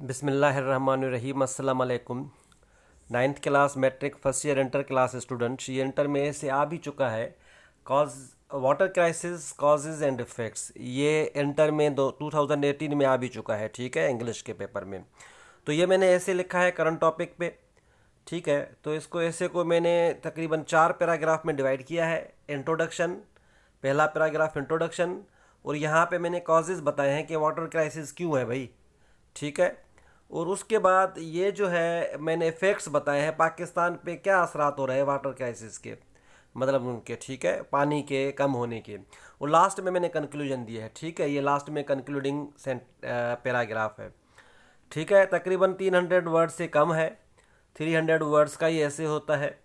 बिस्मिल्लाहिर्रहमानिर्रहीम अस्सलाम वालेकुम। 9th class matric first year inter class student, ये इंटर में से आ भी चुका है। Cause water crisis causes and effects, ये इंटर में 2018 में आ भी चुका है। ठीक है, इंग्लिश के पेपर में। तो ये मैंने ऐसे लिखा है करंट टॉपिक पे। ठीक है, तो इसको ऐसे को मैंने तकरीबन 4 पैराग्राफ में डिवाइड किया है। इंट्रोडक्शन, पहला पैराग्राफ इंट्रोडक्शन, और यहाँ पे मैंने कॉजेज़ बताए हैं कि वाटर क्राइसिस क्यों है भाई। ठीक है, और उसके बाद ये जो है मैंने इफ़ेक्ट्स बताए हैं, पाकिस्तान पे क्या असरात हो रहे हैं वाटर क्राइसिस के, मतलब उनके, ठीक है, पानी के कम होने के। और लास्ट में मैंने कंक्लूजन दिया है। ठीक है, ये लास्ट में कंक्लूडिंग पैराग्राफ है। ठीक है, तकरीबन 300 वर्ड से कम है, 300 वर्ड्स का ये ऐसे होता है।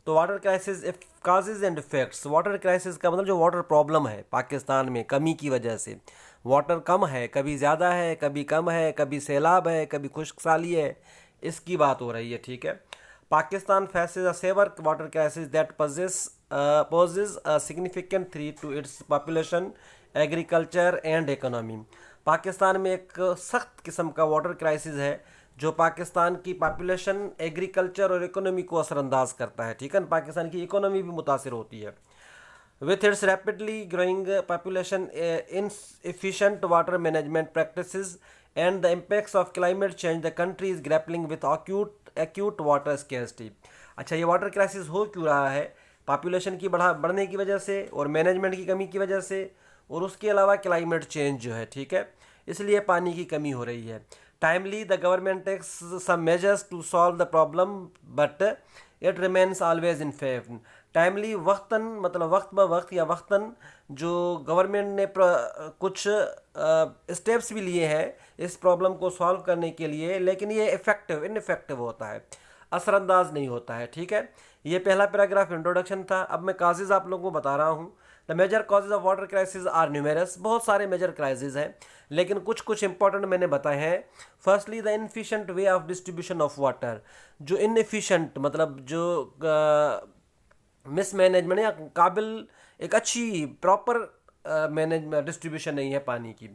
तो water crisis causes and effects, water crisis का मतलब जो वाटर प्रॉब्लम है पाकिस्तान में कमी की वजह से, वाटर कम है, कभी ज़्यादा है, कभी कम है, कभी सैलाब है, कभी खुश्क साली है, इसकी बात हो रही है। ठीक है, Pakistan faces a severe water crisis that poses a significant threat to its population, agriculture and economy. Pakistan में एक सख्त किस्म का वाटर क्राइसिस है जो पाकिस्तान की पॉपुलेशन, एग्रीकल्चर और इकोनॉमी को असरअंदाज करता है। ठीक है, पाकिस्तान की इकोनॉमी भी मुतासिर होती है। With its rapidly growing population, inefficient water management practices, and the impacts of climate change, the country is grappling with acute water scarcity. अच्छा, ये वाटर क्राइसिस हो क्यों रहा है? पॉपुलेशन की बढ़ने की वजह से, और मैनेजमेंट की कमी की वजह से, और उसके अलावा क्लाइमेट चेंज जो है, ठीक है, इसलिए पानी की कमी हो रही है। Timely the government takes some measures to solve the problem but it remains always in fave. Timely, वक्तन, मतलब वक्त ब वक्त या वक्तन, जो गवर्नमेंट ने कुछ स्टेप्स भी लिए हैं इस प्रॉब्लम को सॉल्व करने के लिए, लेकिन ये इनफेक्टिव होता है, असरअंदाज नहीं होता है। ठीक है, ये पहला पैराग्राफ इंट्रोडक्शन था। अब मैं काजेज़ आप लोगों को बता रहा हूँ। The major causes of water crisis are numerous, बहुत सारे मेजर क्राइसिस हैं, लेकिन कुछ इंपॉर्टेंट मैंने बताए हैं। Firstly the inefficient way of distribution of water, जो इनएफिशिएंट मतलब जो मिसमैनेजमेंट या काबिल एक अच्छी प्रॉपर मैनेजमेंट डिस्ट्रीब्यूशन नहीं है पानी की।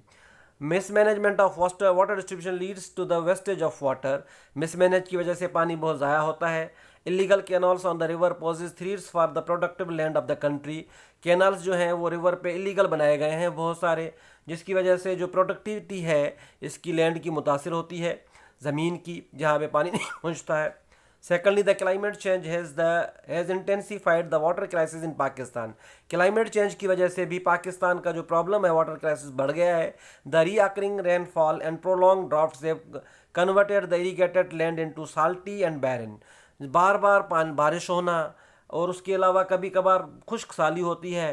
Mismanagement of water distribution leads to the wastage of water, mismanage की वजह से पानी बहुत ज़ाया होता है। Illegal canals on the river poses threats for the productive land of the country, canals जो हैं वो रिवर पे इलीगल बनाए गए हैं बहुत सारे, जिसकी वजह से जो प्रोडक्टिविटी है इसकी लैंड की मुतासिर होती है, ज़मीन की, जहाँ पे पानी नहीं पहुँचता है। Secondly, the climate change has intensified the water crisis in Pakistan. Climate change की वजह से भी पाकिस्तान का जो प्रॉब्लम है वाटर क्राइसिस बढ़ गया है। The reoccurring rainfall and prolonged droughts have converted the irrigated land into salty and barren. बार बार बारिश होना, और उसके अलावा कभी कभार खुश्क साली होती है,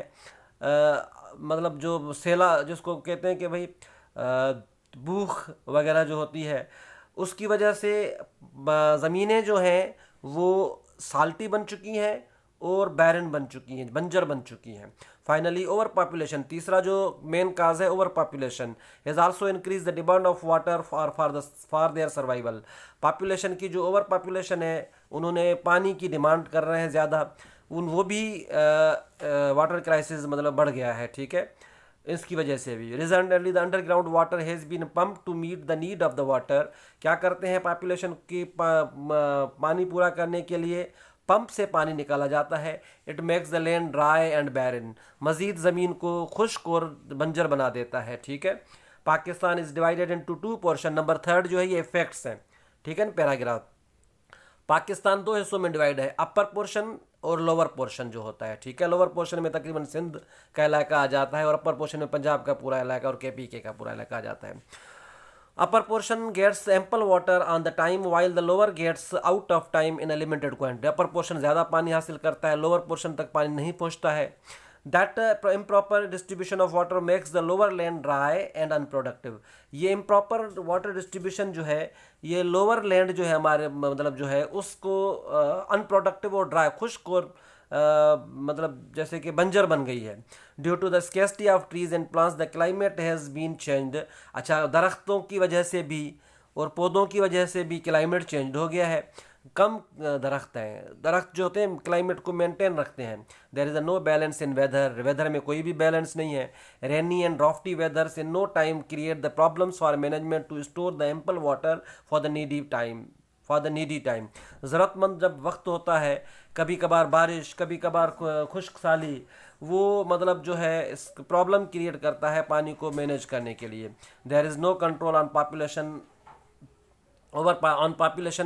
मतलब जो सेला जिसको कहते हैं कि भाई बूख वगैरह जो होती है, उसकी वजह से ज़मीनें जो हैं वो साल्टी बन चुकी हैं और बैरन बन चुकी हैं, बंजर बन चुकी हैं। फाइनली ओवर पॉपुलेशन, तीसरा जो मेन काज है over population, has also increase the demand of water for their survival. Population की जो ओवर पॉपुलेशन है, उन्होंने पानी की डिमांड कर रहे हैं ज़्यादा, वो भी वाटर क्राइसिस मतलब बढ़ गया है। ठीक है, इसकी वजह से भी। Recently the underground water has been pump to meet the need of the water, क्या करते हैं पॉपुलेशन की पानी पूरा करने के लिए पंप से पानी निकाला जाता है। It makes the land dry and barren, मज़ीद ज़मीन को खुश्क और बंजर बना देता है। ठीक है, Pakistan is divided into 2 portion. Number 3 जो है ये इफेक्ट्स हैं। ठीक है, पैराग्राफ पाकिस्तान 2 हिस्सों में डिवाइड है, अपर पोर्शन और लोअर पोर्शन जो होता है। ठीक है, लोअर पोर्शन में तकरीबन सिंध का इलाका आ जाता है, और अपर पोर्शन में पंजाब का पूरा इलाका और KPK का पूरा इलाका आ जाता है। Upper portion gets ample water on the time while the lower gets out of time in a limited quantity. Upper portion ज़्यादा पानी हासिल करता है, लोअर पोर्शन तक पानी नहीं पहुँचता है। That improper distribution of water makes the lower land dry and unproductive. ये इम्प्रॉपर वाटर डिस्ट्रीब्यूशन जो है, ये लोअर लैंड जो है हमारे मतलब जो है उसको अनप्रोडक्टिव और ड्राई, खुश्क और मतलब जैसे कि बंजर बन गई है। Due to the scarcity of trees and plants the climate has been changed. अच्छा, दरख्तों की वजह से भी और पौधों की वजह से भी क्लाइमेट चेंज हो गया है। कम दरख्त हैं। दरख्त जो होते हैं क्लाइमेट को मेंटेन रखते हैं। There is a no balance in weather, weather में कोई भी बैलेंस नहीं है। Rainy and drafty weathers in no time create the problems for management to store the ample water for the needy time. ज़रूरतमंद जब वक्त होता है, कभी कभार बारिश, कभी कभार खुश्क साली, वो मतलब जो है इस प्रॉब्लम क्रिएट करता है पानी को मैनेज करने के लिए। There is no control on population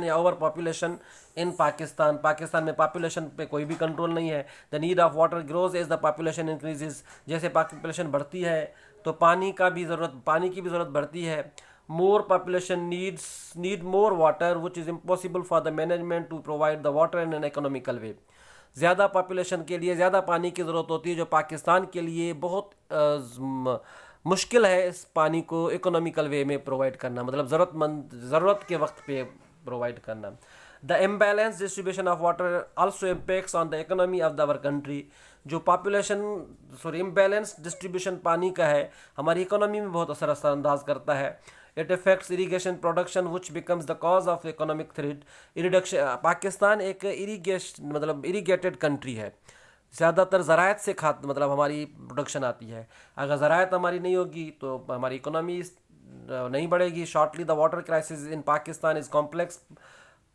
या over population in Pakistan. Pakistan में पॉपुलेशन पे कोई भी कंट्रोल नहीं है। The need of water grows as the population increases. जैसे पॉपुलेशन बढ़ती है तो पानी की भी ज़रूरत बढ़ती है। More population need more water which is impossible for the management to provide the water in an economical way. ज़्यादा पॉपुलेशन के लिए ज़्यादा पानी की ज़रूरत होती है, जो पाकिस्तान के लिए बहुत मुश्किल है इस पानी को इकोनॉमिकल वे में प्रोवाइड करना, मतलब ज़रूरत के वक्त पे प्रोवाइड करना। The imbalance distribution of water also impacts on the economy of our country. जो इम्बैलेंस डिस्ट्रीब्यूशन पानी का है, हमारी इकोनॉमी में बहुत असरअंदाज करता है। It effects irrigation production which becomes the cause of economic threat. Pakistan एक इरीगेटेड कंट्री है। ज़्यादातर ज़रायत से हमारी प्रोडक्शन आती है। अगर ज़रायत हमारी नहीं होगी तो हमारी इकोनॉमी नहीं बढ़ेगी। Shortly the water crisis in Pakistan is complex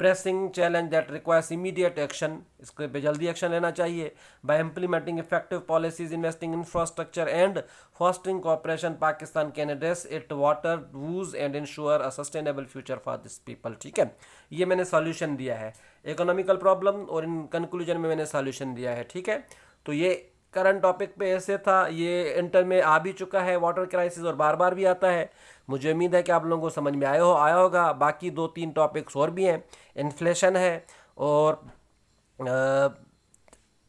pressing challenge that requires immediate action. इसके पे जल्दी एक्शन लेना चाहिए। Bye implementing effective policies, investing infrastructure and fostering cooperation, Pakistan can address it water whose and ensure a sustainable future for this people. ठीक है, ये मैंने solution दिया है इकोनॉमिकल प्रॉब्लम, और इन कंक्लूजन में मैंने सॉल्यूशन दिया है। ठीक है, तो ये करंट टॉपिक पे ऐसे था। ये इंटर में आ भी चुका है वाटर क्राइसिस, और बार बार भी आता है। मुझे उम्मीद है कि आप लोगों को समझ में आया होगा। बाकी 2-3 टॉपिक्स और भी हैं। इन्फ्लेशन है, और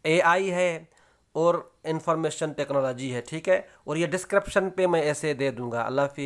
AI है, और इंफॉर्मेशन टेक्नोलॉजी है। ठीक है, और ये डिस्क्रिप्शन पे मैं ऐसे दे दूंगा। अल्लाह हाफिज़।